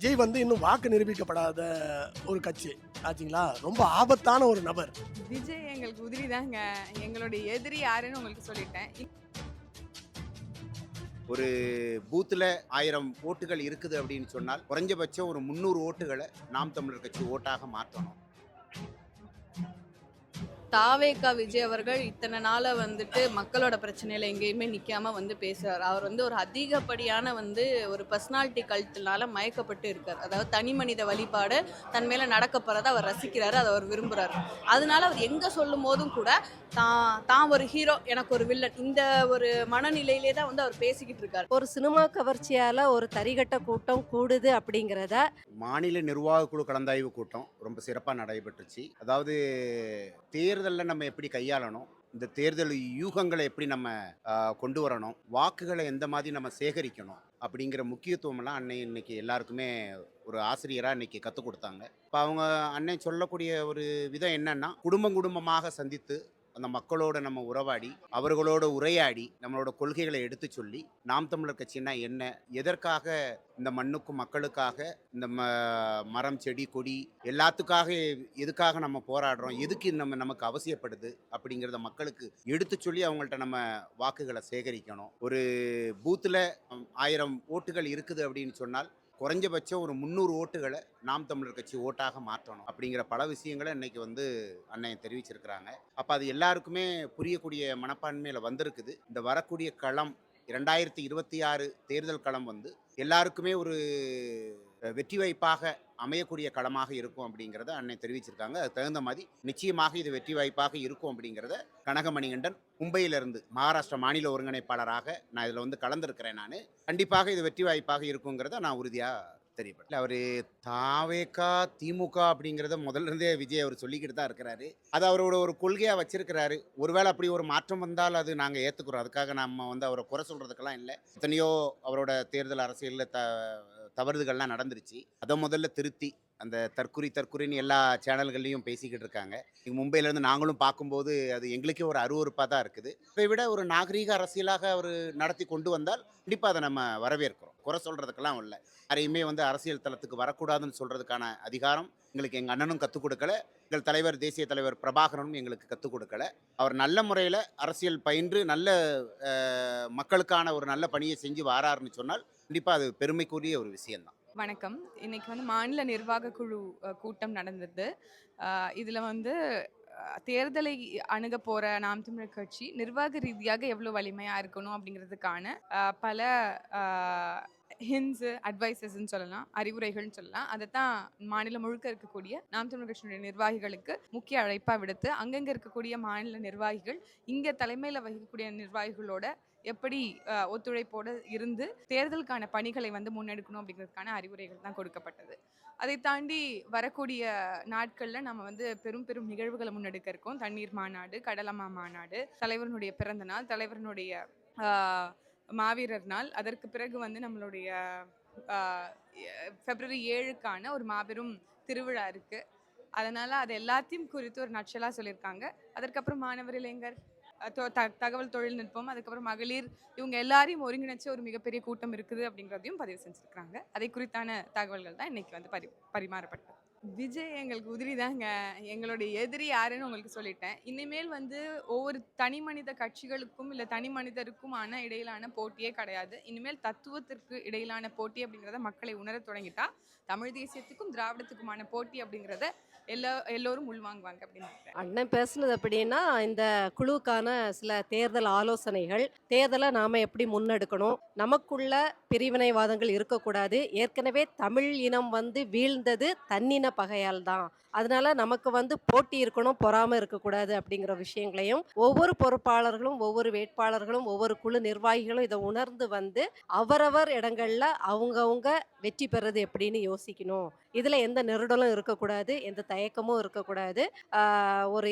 விஜய் இன்னும் வாக்கு நிரூபிக்கப்படாத ஒரு கட்சி ஆச்சுங்களா. ரொம்ப ஆபத்தான ஒரு நபர். விஜய் எங்களுக்கு உதிரி தாங்க. எங்களுடைய எதிரி யாருன்னு உங்களுக்கு சொல்லிட்டேன். ஒரு பூத்துல 1000 ஓட்டுகள் இருக்குது அப்படின்னு சொன்னால் குறைஞ்சபட்சம் ஒரு 300 ஓட்டுகளை நாம் தமிழர் கட்சி ஓட்டாக மாற்றணும். தாவேகா விஜய் அவர்கள் இத்தனை நாள மக்களோட பிரச்சனையில எங்கேயுமே நிக்காம பேசுறாரு. அவர் ஒரு அதிகப்படியான ஒரு பர்சனாலிட்டி கல்ட்டுனால மயக்கப்பட்டு இருக்கார். அதாவது தனி மனித வழிபாடு தன் மேல நடக்கப்படுறத அவர் ரசிக்கிறாரு, அதை அவர் விரும்புறாரு. அதனால அவர் எங்க சொல்லும் போதும் கூட தான் ஒரு ஹீரோ, எனக்கு ஒரு வில்லன், இந்த ஒரு மனநிலையிலே தான் அவர் பேசிக்கிட்டு இருக்காரு. ஒரு சினிமா கவர்ச்சியால ஒரு தரிகட்ட கூட்டம் கூடுது அப்படிங்கிறத மாநில நிர்வாக குழு கலந்தாய்வு கூட்டம் ரொம்ப சிறப்பாக நடைபெற்றுச்சு. அதாவது தேர்தலில் நம்ம எப்படி கையாளணும், இந்த தேர்தல் யூகங்களை எப்படி நம்ம கொண்டு வரணும், வாக்குகளை எந்த மாதிரி நம்ம சேகரிக்கணும் அப்படிங்கிற முக்கியத்துவமெல்லாம் அன்னை இன்னைக்கு எல்லாருக்குமே ஒரு ஆசிரியராக இன்னைக்கு கற்றுக் கொடுத்தாங்க. இப்போ அவங்க அன்னை சொல்லக்கூடிய ஒரு விதம் என்னன்னா, குடும்பம் குடும்பமாக சந்தித்து அந்த மக்களோட நம்ம உறவாடி அவர்களோட உரையாடி நம்மளோட கொள்கைகளை எடுத்து சொல்லி நாம் தமிழர் கட்சின்னா என்ன, எதற்காக இந்த மண்ணுக்கும் மக்களுக்காக இந்த மரம் செடி கொடி எல்லாத்துக்காக எதுக்காக நம்ம போராடுறோம், எதுக்கு நமக்கு அவசியப்படுது அப்படிங்கிறத மக்களுக்கு எடுத்து சொல்லி அவங்கள்ட்ட நம்ம வாக்குகளை சேகரிக்கணும். ஒரு பூத்தில் 1000 ஓட்டுகள் இருக்குது அப்படின்னு சொன்னால் குறைஞ்சபட்சம் ஒரு 300 ஓட்டுகளை நாம் தமிழர் கட்சி ஓட்டாக மாற்றணும் அப்படிங்கிற பல விஷயங்களை இன்னைக்கு அன்னை தெரிவிச்சிருக்கிறாங்க. அப்போ அது எல்லாருக்குமே புரியக்கூடிய மனப்பான்மையில் வந்திருக்குது. இந்த வரக்கூடிய களம் 2026 தேர்தல் களம் எல்லாருக்குமே ஒரு வெற்றி வாய்ப்பாக அமையக்கூடிய களமாக இருக்கும் அப்படிங்கிறத அன்னை தெரிவிச்சிருக்காங்க. அதுக்கு தகுந்த மாதிரி நிச்சயமாக இது வெற்றி வாய்ப்பாக இருக்கும் அப்படிங்கிறத கனகமணிகண்டன் மும்பையிலிருந்து மகாராஷ்டிரா மாநில ஒருங்கிணைப்பாளராக நான் இதில் கலந்துருக்கிறேன். நான் கண்டிப்பாக இது வெற்றி வாய்ப்பாக இருக்குங்கிறத நான் உறுதியாக தெரியப்படல. அவர் தாவேகா திமுக அப்படிங்கிறத முதல்ல இருந்தே விஜய் அவர் சொல்லிக்கிட்டு தான் இருக்கிறாரு. அது அவரோட ஒரு கொள்கையாக வச்சிருக்கிறாரு. ஒருவேளை அப்படி ஒரு மாற்றம் வந்தால் அது நாங்கள் ஏற்றுக்கிறோம். அதுக்காக நம்ம அவரை குறை சொல்கிறதுக்கெல்லாம் இல்லை. எத்தனையோ அவரோட தேர்தல் அரசியலில் தவறுதல்கள்லாம் நடந்துருச்சு. அதை முதல்ல திருத்தி அந்த தற்குறின்னு எல்லா சேனல்கள்லையும் பேசிக்கிட்டு இருக்காங்க. மும்பையிலேருந்து நாங்களும் பார்க்கும்போது அது எங்களுக்கே ஒரு அருவருப்பாக தான் இருக்குது. இதை விட ஒரு நாகரீக அரசியலாக அவர் நடத்தி கொண்டு வந்தால் கண்டிப்பாக அதை நம்ம வரவேற்கிறோம். குறை சொல்கிறதுக்கெல்லாம் இல்லை. யாரையுமே அரசியல் தளத்துக்கு வரக்கூடாதுன்னு சொல்கிறதுக்கான அதிகாரம் எங்களுக்கு எங்கள் அண்ணனும் கற்றுக் கொடுக்கல, எங்கள் தலைவர் தேசிய தலைவர் பிரபாகரனும் எங்களுக்கு கற்றுக் கொடுக்கல. அவர் நல்ல முறையில் அரசியல் பயின்று நல்ல மக்களுக்கான ஒரு நல்ல பணியை செஞ்சு வாராருன்னு சொன்னால் கண்டிப்பாக அது பெருமைக்குரிய ஒரு விஷயம்தான். வணக்கம். இன்னைக்கு மாநில நிர்வாக குழு கூட்டம் நடந்தது. இதில் தேர்தலை அணுக போற நாம் தமிழர் கட்சி நிர்வாக ரீதியாக எவ்வளோ வலிமையா இருக்கணும் அப்படிங்கிறதுக்கான பல ஹின்ஸு அட்வைசஸ்ன்னு சொல்லலாம், அறிவுரைகள்னு சொல்லலாம். அதை தான் மாநிலம் முழுக்க இருக்கக்கூடிய நாம் தமிழர் கட்சியினுடைய நிர்வாகிகளுக்கு முக்கிய அழைப்பாக விடுத்து அங்கங்கே இருக்கக்கூடிய மாநில நிர்வாகிகள் இங்கே தலைமையில் வகிக்கக்கூடிய நிர்வாகிகளோட எப்படி ஒத்துழைப்போடு இருந்து தேர்தலுக்கான பணிகளை முன்னெடுக்கணும் அப்படிங்கிறதுக்கான அறிவுரைகள் தான் கொடுக்கப்பட்டது. அதை தாண்டி வரக்கூடிய நாட்களில் நம்ம பெரும் பெரும் நிகழ்வுகளை முன்னெடுக்க இருக்கோம். தண்ணீர் மாநாடு, கடலம்மா மாநாடு, தலைவரனுடைய பிறந்த நாள், தலைவரனுடைய மாவீரர் நாள், அதற்கு பிறகு நம்மளுடைய February 7க்கான ஒரு மாபெரும் திருவிழா இருக்குது. அதனால் அது எல்லாத்தையும் குறித்து ஒரு நட்சலாக சொல்லியிருக்காங்க. அதற்கப்புறம் மாணவர் இளைஞர், தகவல் தொழில்நுட்பம், அதுக்கப்புறம் மகளிர், இவங்க எல்லாரையும் ஒருங்கிணைச்சு ஒரு மிகப்பெரிய கூட்டம் இருக்குது அப்படிங்கிறதையும் பதிவு செஞ்சுருக்காங்க. அதை குறித்தான தகவல்கள் தான் இன்னைக்கு பரிமாறப்பட்டது. விஜய் எங்களுக்கு உதிரி தாங்க. எங்களுடைய எதிரி யாருன்னு உங்களுக்கு சொல்லிட்டேன். இனிமேல் ஒவ்வொரு தனி மனித கட்சிகளுக்கும் இல்லை தனி மனிதருக்குமான இடையிலான போட்டியே கிடையாது. இனிமேல் தத்துவத்திற்கு இடையிலான போட்டி அப்படிங்கிறத மக்களை உணர தொடங்கிட்டா தமிழ் தேசியத்துக்கும் திராவிடத்துக்குமான போட்டி அப்படிங்கிறத எல்லோரும் உள்வாங்குவாங்க அப்படின்னு அண்ணன் பேசுனது அப்படின்னா, இந்த குழுவுக்கான சில தேர்தல் ஆலோசனைகள், தேர்தலை நாம எப்படி முன்னெடுக்கணும், நமக்குள்ள பிரிவினைவாதங்கள் இருக்கக்கூடாது. ஏற்கனவே தமிழ் இனம் வீழ்ந்தது தன்னின பகையால் தான். அதனால நமக்கு போட்டி இருக்கணும், பொறாம இருக்கக்கூடாது அப்படிங்கிற விஷயங்களையும் ஒவ்வொரு பொறுப்பாளர்களும், ஒவ்வொரு வேட்பாளர்களும், ஒவ்வொரு குழு நிர்வாகிகளும் இதை உணர்ந்து அவரவர் இடங்கள்ல அவங்கவுங்க வெற்றி பெறது எப்படின்னு யோசிக்கணும். இதுல எந்த நெருடலும் இருக்கக்கூடாது, எந்த தயக்கமும் இருக்கக்கூடாது. ஒரு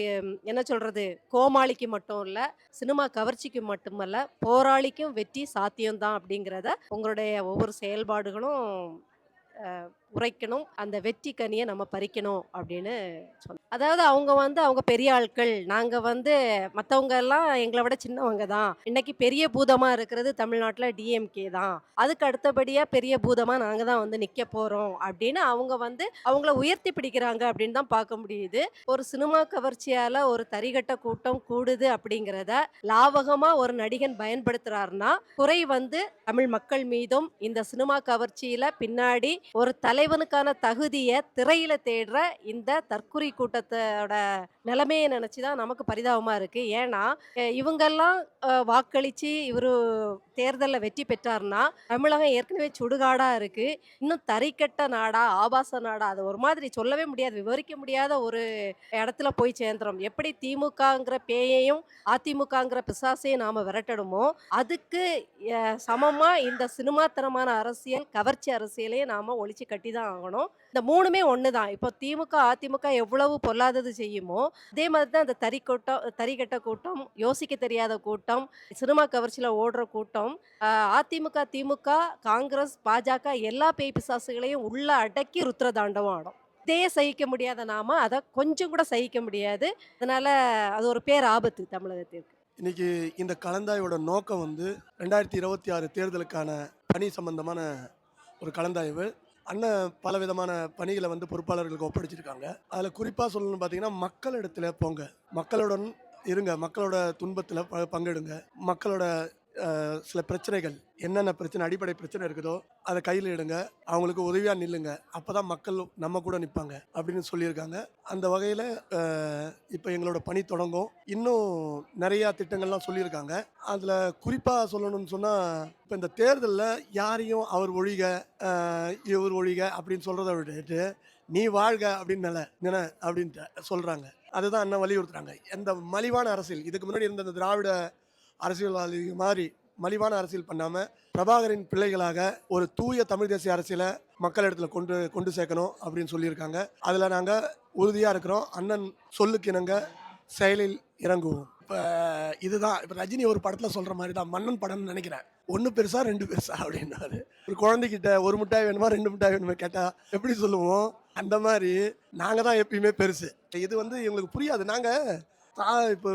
என்ன சொல்றது, கோமாளிக்கு மட்டும் இல்ல, சினிமா கவர்ச்சிக்கு மட்டுமல்ல, போராளிக்கும் வெற்றி சாத்தியம்தான் அப்படிங்கிறத உங்களுடைய ஒவ்வொரு செயல்பாடுகளும் உரைக்கணும், அந்த வெற்றி கனியை நம்ம பறிக்கணும் அப்படின்னு சொன்னோம். அதாவது அவங்க வந்து அவங்க பெரிய ஆட்கள், நாங்கள் வந்து மற்றவங்க எல்லாம் எங்களை விட சின்னவங்க தான், இன்னைக்கு பெரிய பூதமாக இருக்கிறது தமிழ்நாட்டில் டிஎம்கே தான், அதுக்கு அடுத்தபடியாக பெரிய பூதமாக நாங்கள் தான் வந்து நிற்க போகிறோம் அப்படின்னு அவங்க வந்து அவங்கள உயர்த்தி பிடிக்கிறாங்க அப்படின்னு தான் பார்க்க முடியுது. ஒரு சினிமா கவர்ச்சியால் ஒரு தரிகட்ட கூட்டம் கூடுது அப்படிங்கிறத லாவகமாக ஒரு நடிகன் பயன்படுத்துகிறாருன்னா குறை வந்து தமிழ் மக்கள் மீதும் இந்த சினிமா கவர்ச்சியில பின்னாடி ஒரு தலைவனுக்கான தகுதியை திரையில தேடுற இந்த தற்குறி கூட்டத்தோட நிலைமையை நினைச்சுதான் நமக்கு பரிதாபமா இருக்கு. ஏன்னா இவங்கெல்லாம் வாக்களிச்சு இவரு தேர்தலில் வெற்றி பெற்றாருன்னா தமிழகம் ஏற்கனவே சுடுகாடா இருக்கு, இன்னும் தறிக்கட்ட நாடா ஆபாச நாடா, அது ஒரு மாதிரி சொல்லவே முடியாது, விவரிக்க முடியாத ஒரு இடத்துல போய் சேர்ந்துரும். எப்படி திமுகங்கிற பேயையும் அதிமுகங்கிற பிசாசையும் நாம விரட்டணுமோ அதுக்கு சமமா இந்த சினிமாத்தனமான அரசியல் கவர்ச்சி அரசியலையும் நாம ஒழிச்சு கட்டி தான் ஆகணும். இந்த மூணுமே ஒண்ணுதான். இப்போ திமுக அதிமுக எவ்வளவு பொல்லாதது செய்யுமோ அதே மாதிரி தான் இந்த தறிகட்ட கூட்டம், யோசிக்க தெரியாத கூட்டம், சினிமா கவர்ச்சியில ஓடுற கூட்டம், அதிமுக திமுக காங்கிரஸ் பாஜக எல்லா பேய் பிசாசுகளையும் உள்ள அடக்கி ருத்ரதாண்டவம் ஆடும். இதையே சகிக்க முடியாத நாம அதை கொஞ்சம் கூட சகிக்க முடியாது. அதனால அது ஒரு பேர் ஆபத்து தமிழகத்திற்கு. இன்னைக்கு இந்த கலந்தாய்வோட நோக்கம் வந்து 2026 தேர்தலுக்கான பணி சம்பந்தமான ஒரு கலந்தாய்வு. அண்ணன் பல விதமான பணிகளை வந்து பொறுப்பாளர்களுக்கு ஒப்படைச்சிருக்காங்க. அதில் குறிப்பாக சொல்லணும்னு பார்த்தீங்கன்னா, மக்களிடத்துல போங்க, மக்களுடன் இருங்க, மக்களோட துன்பத்தில் பங்கெடுங்க, மக்களோட சில பிரச்சனைகள், என்னென்ன பிரச்சனை அடிப்படை பிரச்சனை இருக்குதோ அதை கையில் எடுங்க, அவங்களுக்கு உதவியாக நில்லுங்க, அப்போ தான் மக்கள் நம்ம கூட நிற்பாங்க அப்படின்னு சொல்லியிருக்காங்க. அந்த வகையில் இப்போ எங்களோட பணி தொடங்கும். இன்னும் நிறையா திட்டங்கள்லாம் சொல்லியிருக்காங்க. அதில் குறிப்பாக சொல்லணும்னு சொன்னால், இப்போ இந்த தேர்தலில் யாரையும் அவர் ஒழிக இவர் ஒழிக அப்படின்னு சொல்கிறத விட்டுட்டு நீ வாழ்க அப்படின்னு அப்படின்ட்டு சொல்கிறாங்க. அதுதான் அண்ணன் வலியுறுத்துறாங்க. எந்த மலிவான அரசியல், இதுக்கு முன்னாடி இருந்த இந்த திராவிட அரசியல்வாதி மாதிரி மலிவான அரசியல் பண்ணாமல் பிரபாகரின் பிள்ளைகளாக ஒரு தூய தமிழ் தேசிய அரசியலை மக்களிடத்தில் கொண்டு சேர்க்கணும் அப்படின்னு சொல்லியிருக்காங்க. அதில் நாங்கள் உறுதியாக இருக்கிறோம். அண்ணன் சொல்லுக்கு இணங்க செயலில் இறங்குவோம். இப்போ இதுதான் இப்போ ரஜினி ஒரு படத்தில் சொல்கிற மாதிரி தான், மன்னன் படம்னு நினைக்கிறேன், 1 பெருசா 2 பெருசா அப்படின்னாரு. ஒரு குழந்தைகிட்ட 1 மிட்டாய் வேணுமா 2 மிட்டாய் வேணுமா கேட்டால் எப்படி சொல்லுவோம், அந்த மாதிரி நாங்கள் தான் எப்பயுமே பெருசு. இது வந்து எங்களுக்கு புரியாது. நாங்கள் இப்போ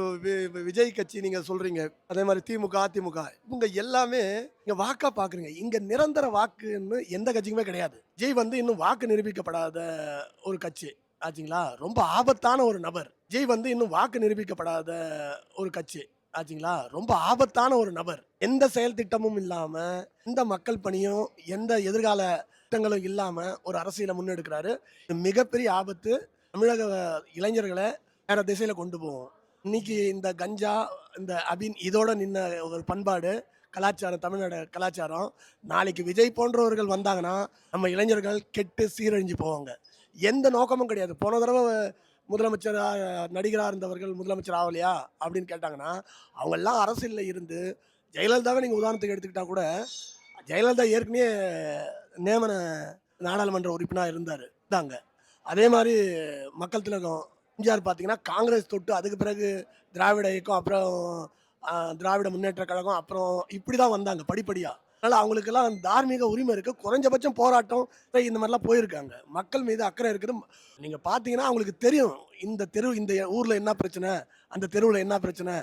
விஜய் கட்சி நீங்கள் சொல்கிறீங்க, அதே மாதிரி திமுக அதிமுக இவங்க எல்லாமே இங்கே வாக்கா பார்க்குறீங்க. இங்கே நிரந்தர வாக்குன்னு எந்த கட்சிக்குமே கிடையாது. விஜய் வந்து இன்னும் வாக்கு நிரூபிக்கப்படாத ஒரு கட்சி ஆச்சுங்களா, ரொம்ப ஆபத்தான ஒரு நபர். விஜய் வந்து இன்னும் வாக்கு நிரூபிக்கப்படாத ஒரு கட்சி ஆச்சுங்களா, ரொம்ப ஆபத்தான ஒரு நபர். எந்த செயல் திட்டமும் இல்லாமல், எந்த மக்கள் பணியும் எந்த எதிர்கால திட்டங்களும் இல்லாமல் ஒரு அரசியலை முன்னெடுக்கிறாரு. மிகப்பெரிய ஆபத்து. தமிழக இளைஞர்களை வேற திசையில கொண்டு போவோம். இன்னைக்கு இந்த கஞ்சா, இந்த அபின் இதோட நின்ன ஒரு பண்பாடு கலாச்சாரம், தமிழ்நாடு கலாச்சாரம், நாளைக்கு விஜய் போன்றவர்கள் வந்தாங்கன்னா நம்ம இளைஞர்கள் கெட்டு சீரழிஞ்சு போவாங்க. எந்த நோக்கமும் கிடையாது. போன தடவை முதலமைச்சர் நடிகராக இருந்தவர்கள் முதலமைச்சர் ஆகலையா அப்படின்னு கேட்டாங்கன்னா, அவங்கெல்லாம் அரசியலில் இருந்து, ஜெயலலிதாவை நீங்கள் உதாரணத்துக்கு எடுத்துக்கிட்டா கூட, ஜெயலலிதா ஏற்கனவே நியமன நாடாளுமன்ற உறுப்பினராக இருந்தாங்க. அதே மாதிரி மக்கள் திலகம் எம்ஜிஆர் பார்த்தீங்கன்னா காங்கிரஸ் தொட்டு, அதுக்கு பிறகு திராவிட இயக்கம், அப்புறம் திராவிட முன்னேற்ற கழகம், அப்புறம் இப்படி தான் வந்தாங்க படிப்படியாக. அதனால் அவங்களுக்கெல்லாம் தார்மீக உரிமை இருக்குது. குறைஞ்சபட்சம் போராட்டம் இந்த மாதிரிலாம் போயிருக்காங்க. மக்கள் மீது அக்கறை இருக்குது. நீங்கள் பார்த்தீங்கன்னா அவங்களுக்கு தெரியும், இந்த ஊரில் என்ன பிரச்சனை, அந்த தெருவில் என்ன பிரச்சனை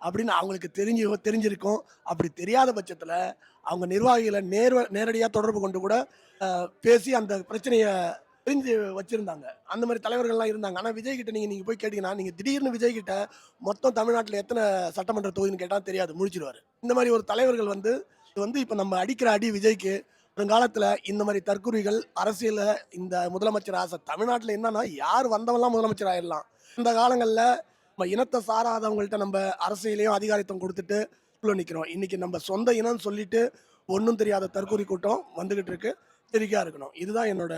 அப்படின்னு அவங்களுக்கு தெரிஞ்சிருக்கும். அப்படி தெரியாத பட்சத்தில் அவங்க நிர்வாகிகளை நேரடியாக தொடர்பு கொண்டு கூட பேசி அந்த பிரச்சனையை தெரிஞ்சு வச்சுருந்தாங்க. அந்த மாதிரி தலைவர்கள்லாம் இருந்தாங்க. ஆனால் விஜய்கிட்ட நீங்கள் போய் கேட்டிங்கன்னா, நீங்கள் திடீர்னு விஜய்கிட்ட மொத்தம் தமிழ்நாட்டில் எத்தனை சட்டமன்ற தொகுதின்னு கேட்டால் தெரியாது, முடிச்சிடுவார். இந்த மாதிரி ஒரு தலைவர்கள் வந்து இப்போ நம்ம அடிக்கிற அடி விஜய்க்கு வருங்காலத்தில் இந்த மாதிரி தற்குறிகள் அரசியலில் இந்த முதலமைச்சர் ஆசை. தமிழ்நாட்டில் என்னன்னா, யார் வந்தவங்களாம் முதலமைச்சர் ஆயிடலாம். இந்த காலங்களில் நம்ம இனத்தை சாராதவங்கள்ட்ட நம்ம அரசியலையும் அதிகாரத்துவம் கொடுத்துட்டு உள்ள நிற்கிறோம். இன்றைக்கி நம்ம சொந்த இனம்னு சொல்லிட்டு ஒன்றும் தெரியாத தற்குறி கூட்டம் வந்துக்கிட்டு இருக்கு. எச்சரிக்கையாக இருக்கணும். இதுதான் என்னோட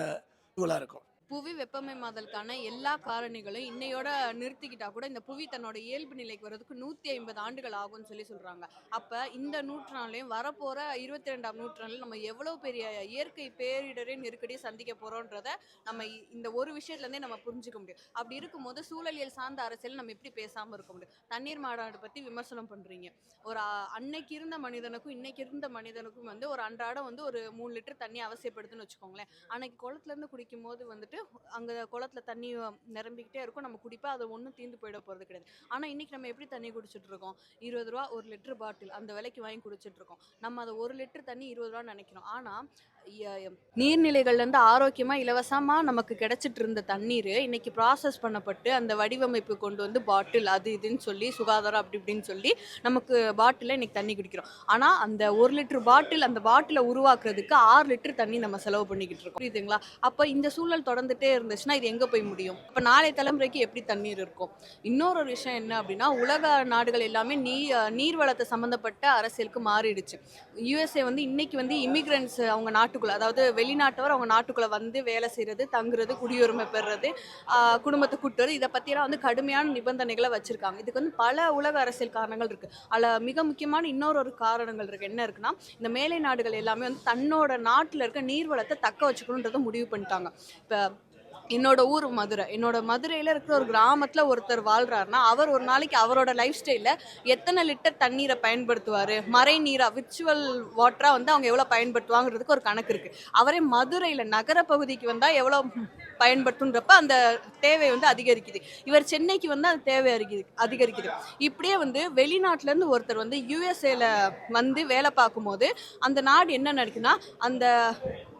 இதுவலாக இருக்கும். புவி வெப்பமயமாதலுக்கான எல்லா காரணிகளும் இன்னையோட நிறுத்திக்கிட்டா கூட இந்த புவி தன்னோட இயல்பு நிலைக்கு வர்றதுக்கு 150 ஆண்டுகள் ஆகும்னு சொல்றாங்க. அப்ப இந்த நூற்றாண்டுலயும் வரப்போற 22ஆம் நூற்றாண்டுல நம்ம எவ்வளவு பெரிய இயற்கை பேரிடரே நெருக்கடியை சந்திக்க போறோன்றத நம்ம இந்த ஒரு விஷயத்துல இருந்தே நம்ம புரிஞ்சுக்க முடியும். அப்படி இருக்கும்போது சூழலியல் சார்ந்த அரசியல் நம்ம எப்படி பேசாம இருக்க முடியும்? தண்ணீர் மாநாடு பத்தி விமர்சனம் பண்றீங்க. ஒரு அன்னைக்கு இருந்த மனிதனுக்கும் இன்னைக்கு இருந்த மனிதனுக்கும் வந்து ஒரு அன்றாடம் வந்து ஒரு 3 லிட்டர் தண்ணி அவசியப்படுதுன்னு வச்சுக்கோங்களேன். அன்னைக்கு குளத்துல இருந்து குடிக்கும் போது வந்துட்டு அங்க குளத்துல தண்ணி நிரம்பிக்கிட்டே இருக்கும், நம்ம குடிப்பா, அது ஒன்றும் தீர்ந்து போயிட போறது கிடையாது. ஆனா இன்னைக்கு நம்ம எப்படி தண்ணி குடிச்சிட்டு இருக்கோம்? 20 ரூபா ஒரு லிட்டர் பாட்டில், அந்த விலைக்கு வாங்கி குடிச்சிட்டு இருக்கோம். நம்ம அதை 1 லிட்டர் தண்ணி 20 ரூபான்னு நினைக்கிறோம். ஆனா நீர்நிலைகள்ல இருந்து ஆரோக்கியமா இலவசமா நமக்கு கிடைச்சிட்டு இருந்த தண்ணீர் இன்னைக்கு ப்ராசஸ் பண்ணப்பட்டு அந்த வடிவமைப்பு கொண்டு வந்து பாட்டில் அது இதுன்னு சொல்லி சுகாதாரம் அப்படி இப்படின்னு சொல்லி நமக்கு பாட்டில இன்னைக்கு தண்ணி குடிக்கிறோம். ஆனா அந்த 1 லிட்டர் பாட்டில், அந்த பாட்டிலை உருவாக்குறதுக்கு 6 லிட்டர் தண்ணி நம்ம செலவு பண்ணிக்கிட்டு இருக்கோம். புரியுதுங்களா? அப்ப இந்த சூழல் தொடர்ந்துட்டே இருந்துச்சுன்னா இது எங்க போய் முடியும்? அப்ப நாளைய தலைமுறைக்கு எப்படி தண்ணீர் இருக்கும்? இன்னொரு விஷயம் என்ன அப்படின்னா, உலக நாடுகள் எல்லாமே நீர்வளத்தை சம்பந்தப்பட்ட அரசியலுக்கு மாறிடுச்சு. யுஎஸ்ஏ வந்து இன்னைக்கு வந்து இமிகிரன்ட்ஸ் அவங்க நாட்டுக்குள்ள, அதாவது வெளிநாட்டவர் அவங்க நாட்டுக்குள்ள வந்து வேலை செய்யறது, தங்குறது, குடியுரிமை பெறுறது, குடும்பத்தை கூட்டுறது, இதை பத்தியெல்லாம் வந்து கடுமையான நிபந்தனைகளை வச்சிருக்காங்க. இதுக்கு வந்து பல உலக அரசியல் காரணங்கள் இருக்கு. அதில் மிக முக்கியமான இன்னொரு காரணங்கள் இருக்கு. என்ன இருக்குன்னா, இந்த மேலை நாடுகள் எல்லாமே வந்து தன்னோட நாட்டில் இருக்க நீர்வளத்தை தக்க வச்சுக்கணுன்றதை முடிவு பண்ணிட்டாங்க. இப்போ என்னோட ஊர் மதுரை. என்னோட மதுரையில் இருக்கிற ஒரு கிராமத்தில் ஒருத்தர் வாழ்றாருன்னா அவர் ஒரு நாளைக்கு அவரோட லைஃப் ஸ்டைலில் எத்தனை லிட்டர் தண்ணீரை பயன்படுத்துவார், மறை நீராக விர்ச்சுவல் வாட்டராக வந்து அவங்க எவ்வளோ பயன்படுத்துவாங்கிறதுக்கு ஒரு கணக்கு இருக்குது. அவரே மதுரையில் நகர பகுதிக்கு வந்தால் எவ்வளோ பயன்படுத்துன்றப்ப அந்த தேவை வந்து அதிகரிக்குது. இவர் சென்னைக்கு வந்து அந்த தேவை அதிகரிக்குது. இப்படியே வந்து வெளிநாட்டிலேருந்து ஒருத்தர் வந்து யூஎஸ்ஏல வந்து வேலை பார்க்கும்போது அந்த நாடு என்ன நடக்குன்னா, அந்த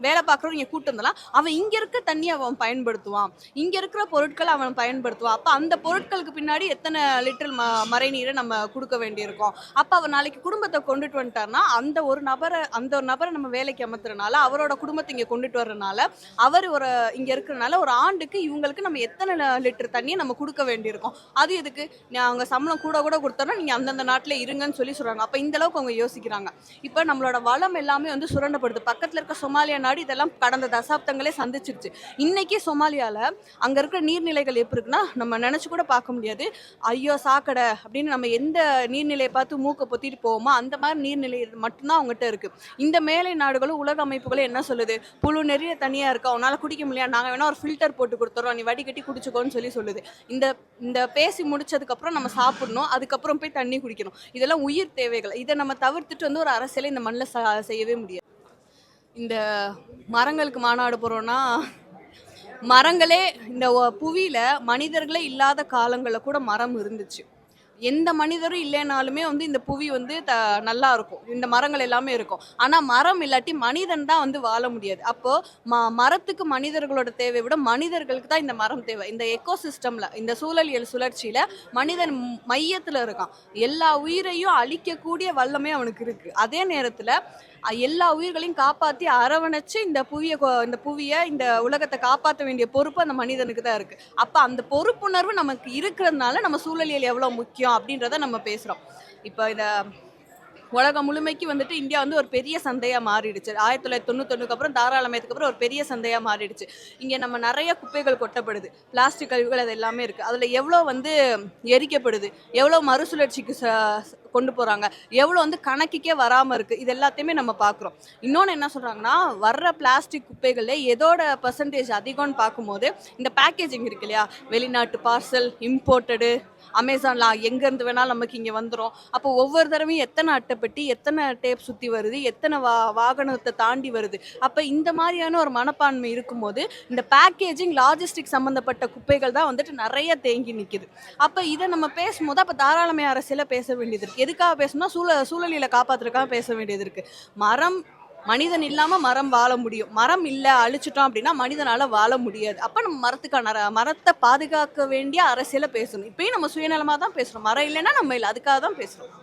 வேலை பார்க்குறவங்க இங்கே கூட்டு வந்தலாம், அவன் இங்கே இருக்க தண்ணியை அவன் பயன்படுத்துவான், இங்கே இருக்கிற பொருட்களை அவன் பயன்படுத்துவான். அப்போ அந்த பொருட்களுக்கு பின்னாடி எத்தனை லிட்டர் மறை நீரை நம்ம கொடுக்க வேண்டியிருக்கோம். அப்போ அவர் நாளைக்கு குடும்பத்தை கொண்டுட்டு வந்துட்டார்னா அந்த ஒரு நபரை நம்ம வேலைக்கு அமர்த்துறதுனால, அவரோட குடும்பத்தை இங்கே கொண்டுட்டு வர்றதுனால, அவர் இங்கே இருக்கிறனால ஒரு ஆண்டுக்கு இவங்களுக்கு நம்ம எத்தனை லிட்டர் தண்ணியை நம்ம கொடுக்க வேண்டியிருக்கோம். அது எதுக்கு? அவங்க சம்பளம் கூட கொடுத்தோம்னா நீங்கள் அந்தந்த நாட்டில் இருங்கன்னு சொல்கிறாங்க. அப்போ இந்த அளவுக்கு அவங்க யோசிக்கிறாங்க. இப்போ நம்மளோட வளம் எல்லாமே வந்து சுரண்டப்படுது. பக்கத்தில் இருக்க சொமாலியா நாடு இதெல்லாம் கடந்த தசாப்தங்களே சந்திச்சிருச்சு. இன்னைக்கு சொமாலியாவில் அங்கே இருக்கிற நீர்நிலைகள் எப்படி இருக்குன்னா நம்ம நினச்சி கூட பார்க்க முடியாது. ஐயோ சாக்கடை அப்படின்னு நம்ம எந்த நீர்நிலையை பார்த்து மூக்கை பொத்திட்டு போவோமோ அந்த மாதிரி நீர்நிலை மட்டும்தான் அவங்ககிட்ட இருக்குது. இந்த மேலை நாடுகளும் உலக அமைப்புகளும் என்ன சொல்லுது? புழு நிறைய தனியாக இருக்கா, அவனால் குடிக்க முடியாது, நாங்கள் வேணா ஒரு ஃபில்டர் போட்டு கொடுத்துறோம், நீ வடிகட்டி குடிச்சுக்கோன்னு சொல்லுது. இந்த பேசி முடிச்சதுக்கப்புறம் நம்ம சாப்பிடணும், அதுக்கப்புறம் போய் தண்ணி குடிக்கணும். இதெல்லாம் உயிர் தேவைகள். இதை நம்ம தவிர்த்துட்டு வந்து ஒரு அரசியலை இந்த மண்ணில் செய்யவே முடியாது. இந்த மரங்களுக்கு மாநாடு போகிறோன்னா, மரங்களே இந்த புவியில் மனிதர்களே இல்லாத காலங்களில் கூட மரம் இருந்துச்சு. எந்த மனிதரும் இல்லைனாலுமே வந்து இந்த புவி வந்து நல்லா இருக்கும், இந்த மரங்கள் எல்லாமே இருக்கும். ஆனால் மரம் இல்லாட்டி மனிதன் தான் வந்து வாழ முடியாது. அப்போது மரத்துக்கு மனிதர்களோட தேவை விட மனிதர்களுக்கு தான் இந்த மரம் தேவை. இந்த எக்கோசிஸ்டமில், இந்த சூழலியல் சுழற்சியில் மனிதன் மையத்தில் இருக்கான். எல்லா உயிரையும் அழிக்கக்கூடிய வல்லமே அவனுக்கு இருக்குது. அதே நேரத்தில் எல்லா உயிர்களையும் காப்பாற்றி அரவணைச்சு இந்த புவியை இந்த உலகத்தை காப்பாற்ற வேண்டிய பொறுப்பு அந்த மனிதனுக்கு தான் இருக்குது. அப்போ அந்த பொறுப்புணர்வு நமக்கு இருக்கிறதுனால நம்ம சூழலியல் எவ்வளோ முக்கியம் அப்படின்றத நம்ம பேசுகிறோம். இப்போ இந்த உலகம் முழுமைக்கு வந்துட்டு இந்தியா வந்து ஒரு பெரிய சந்தையாக மாறிடுச்சு. 1991 அப்புறம் தாராளமயத்துக்கு அப்புறம் ஒரு பெரிய சந்தையாக மாறிடுச்சு. இங்கே நம்ம நிறைய குப்பைகள் கொட்டப்படுது, பிளாஸ்டிக் கழிவுகள், அது எல்லாமே இருக்குது. அதில் எவ்வளோ வந்து எரிக்கப்படுது, எவ்வளோ மறுசுழற்சிக்கு கொண்டு போகிறாங்க, எவ்வளோ வந்து கணக்குக்கே வராமல் இருக்குது, இது எல்லாத்தையுமே நம்ம பார்க்குறோம். இன்னொன்று என்ன சொல்கிறாங்கன்னா, வர்ற பிளாஸ்டிக் குப்பைகளில் எதோட பர்சன்டேஜ் அதிகம்னு பார்க்கும்போது இந்த பேக்கேஜிங் இருக்கு இல்லையா, வெளிநாட்டு பார்சல், இம்போர்ட்டடு, அமேசானில் எங்கேருந்து வேணாலும் நமக்கு இங்கே வந்துடும். அப்போ ஒவ்வொரு தடவையும் எத்தனை அட்டைப்பட்டி, எத்தனை டேப் சுற்றி வருது, எத்தனை வாகனத்தை தாண்டி வருது. அப்போ இந்த மாதிரியான ஒரு மனப்பான்மை இருக்கும்போது இந்த பேக்கேஜிங், லாஜிஸ்டிக் சம்மந்தப்பட்ட குப்பைகள் தான் வந்துட்டு நிறைய தேங்கி நிற்கிது. அப்போ இதை நம்ம பேசும்போது அப்போ தாராளமய அரசியலை பேச வேண்டியது இருக்குது. எதுக்காக பேசணும்னா சூழலியலை காப்பாற்றுறதுக்காக பேச வேண்டியது இருக்குது. மனிதன் இல்லாமல் மரம் வாழ முடியும், மரம் இல்லை அழிச்சிட்டோம் அப்படின்னா மனிதனால் வாழ முடியாது. அப்போ நம்ம மரத்தை பாதுகாக்க வேண்டிய அரசியலை பேசணும். இப்பயும் நம்ம சுயநலமாக தான் பேசுகிறோம், மரம் இல்லைன்னா நம்ம இல்லை, அதுக்காக தான் பேசுகிறோம்.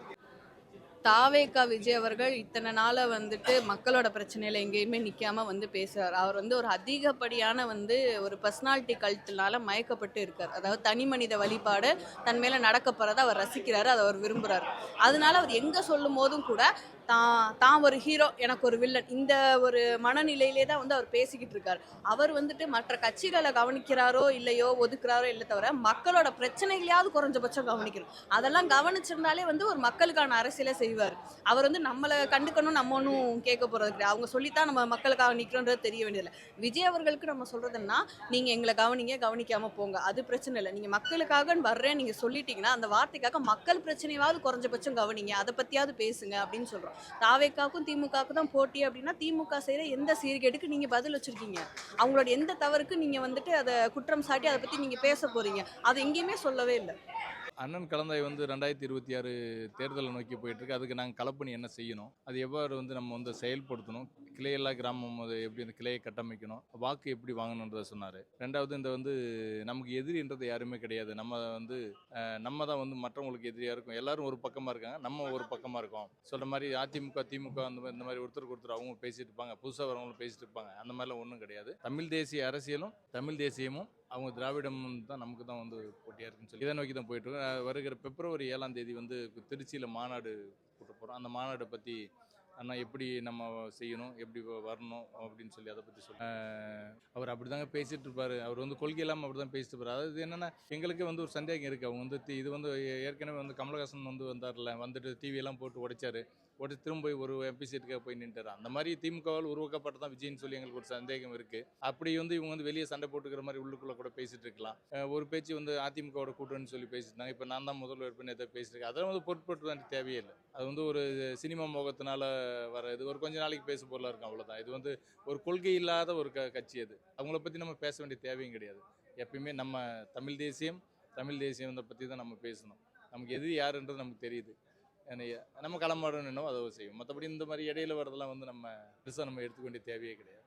தாவேகா விஜய் அவர்கள் இத்தனை நாளை வந்துட்டு மக்களோட பிரச்சனையில் எங்கேயுமே நிற்காம வந்து பேசுகிறார். அவர் வந்து ஒரு அதிகப்படியான வந்து ஒரு பர்சனாலிட்டி கல்ட்டுனால மயக்கப்பட்டு இருக்கார். அதாவது தனி மனித வழிபாடு தன் மேலே நடக்க போகிறத அவர் ரசிக்கிறாரு, அதை அவர் விரும்புகிறார். அதனால அவர் எங்கே சொல்லும் போதும் கூட தான் ஒரு ஹீரோ, எனக்கு ஒரு வில்லன், இந்த ஒரு மனநிலையிலே தான் வந்து அவர் பேசிக்கிட்டு இருக்காரு. அவர் வந்துட்டு மற்ற கட்சிகளை கவனிக்கிறாரோ இல்லையோ, ஒதுக்குறாரோ இல்லை தவிர மக்களோட பிரச்சனைகளையாவது குறைஞ்சபட்சம் கவனிக்கணும். அதெல்லாம் கவனிச்சிருந்தாலே வந்து ஒரு மக்களுக்கான அரசியலை செய்வார். அவர் வந்து நம்மளை கண்டுக்கணும், நம்ம ஒன்றும் கேட்க போறது கிடையாது. அவங்க சொல்லித்தான் நம்ம மக்களுக்காக நிற்கிறோன்றது தெரிய வேண்டியதில்லை. விஜய் அவர்களுக்கு நம்ம சொல்றதுன்னா, நீங்க எங்களை கவனிங்க, கவனிக்காம போங்க, அது பிரச்சனை இல்லை. நீங்க மக்களுக்காக வர்றேன் நீங்க சொல்லிட்டீங்கன்னா அந்த வார்த்தைக்காக மக்கள் பிரச்சனையாவது குறைஞ்சபட்சம் கவனிங்க, அதை பத்தியாவது பேசுங்க அப்படின்னு சொல்றோம். தாவேக்காக்கும் திமுகவுக்கு தான் போட்டி அப்படின்னா, திமுக செய்யற எந்த சீர்கேடுக்கு நீங்க பதில் வச்சிருக்கீங்க? அவங்களோட எந்த தவறுக்கு நீங்க வந்துட்டு அதை குற்றம் சாட்டி அதை பத்தி நீங்க பேச போறீங்க? அதை எங்கேயுமே சொல்லவே இல்லை. அண்ணன் கலந்தாய் வந்து 2026 தேர்தலை நோக்கி போயிட்டு இருக்கு. அதுக்கு நாங்கள் களப்பணி என்ன செய்யணும், அது எவ்வாறு வந்து நம்ம வந்து செயல்படுத்தணும், கிளையெல்லாம் கிராமம் அது எப்படி அந்த கிளையை கட்டமைக்கணும், வாக்கு எப்படி வாங்கணுன்றதை சொன்னார். ரெண்டாவது இந்த வந்து நமக்கு எதிரின்றது யாருமே கிடையாது. நம்ம வந்து நம்ம தான் வந்து மற்றவங்களுக்கு எதிரியாக இருக்கும். எல்லாரும் ஒரு பக்கமாக இருக்காங்க, நம்ம ஒரு பக்கமாக இருக்கோம். சொல்கிற மாதிரி அதிமுக திமுக இந்த மாதிரி ஒருத்தருக்கு ஒருத்தர் அவங்க பேசிட்டு இருப்பாங்க, புதுசாக வரவங்களும் பேசிட்டு இருப்பாங்க. அந்த மாதிரிலாம் ஒன்றும் கிடையாது. தமிழ் தேசிய அரசியலும் தமிழ் தேசியமும் அவங்க திராவிடம் தான் நமக்கு தான் வந்து போட்டியாக இருக்குன்னு சொல்லி இதை நோக்கி தான் போயிட்டுருக்கோம். வருகிற பிப்ரவரி 7ஆம் தேதி வந்து திருச்சியில் மாநாடு கூட்ட போகிறோம். அந்த மாநாடை பற்றி அண்ணா எப்படி நம்ம செய்யணும், எப்படி வரணும் அப்படின்னு சொல்லி அதை பற்றி சொல்லி அவர் அப்படி தாங்க பேசிகிட்டு இருப்பார். அவர் வந்து கொள்கை இல்லாமல் அப்படி தான் பேசிட்டு இருப்பார். அதாவது என்னென்னா, எங்களுக்கே வந்து ஒரு சந்தேகம் இருக்குது. அவங்க வந்து இது வந்து ஏற்கனவே வந்து கமலஹாசன் வந்து வந்தார்ல, வந்துட்டு டிவியெல்லாம் போட்டு உடைச்சார், உடச்சு திரும்ப போய் ஒரு எம்பி சீட்டுக்காக போய் நின்றார். அந்த மாதிரி திமுகவால் உருவாக்கப்பட்டு தான் விஜய்னு சொல்லி எங்களுக்கு ஒரு சந்தேகம் இருக்குது. அப்படி வந்து இவங்க வந்து வெளியே சண்டை போட்டுக்கிற மாதிரி உள்ளுக்குள்ளே கூட பேசிகிட்டு இருக்கலாம். ஒரு பேச்சு வந்து அதிமுகவோட கூட்டணின்னு சொல்லி பேசிட்டாங்க. இப்போ நான் தான் முதல்வர் பண்ணி எதை பேசியிருக்கேன். அதெல்லாம் வந்து பொருட்படுத்த வேண்டிய தேவையே இல்லை. அது வந்து ஒரு சினிமா மோகத்தினால வர இது ஒரு கொஞ்ச நாளைக்கு பேச பொருளாக இருக்கும், அவ்வளோதான். இது வந்து ஒரு கொள்கை இல்லாத ஒரு கட்சி. அது அவங்கள பற்றி நம்ம பேச வேண்டிய தேவையும் கிடையாது. எப்பயுமே நம்ம தமிழ் தேசியம் பற்றி தான் நம்ம பேசணும். நமக்கு எது யாருன்றது நமக்கு தெரியுது. நம்ம களமாடணும் என்னவோ அதை செய்யும். மற்றபடி இந்த மாதிரி இடையில வரதெல்லாம் வந்து நம்ம பெருசாக நம்ம எடுத்துக்க வேண்டிய தேவையே கிடையாது.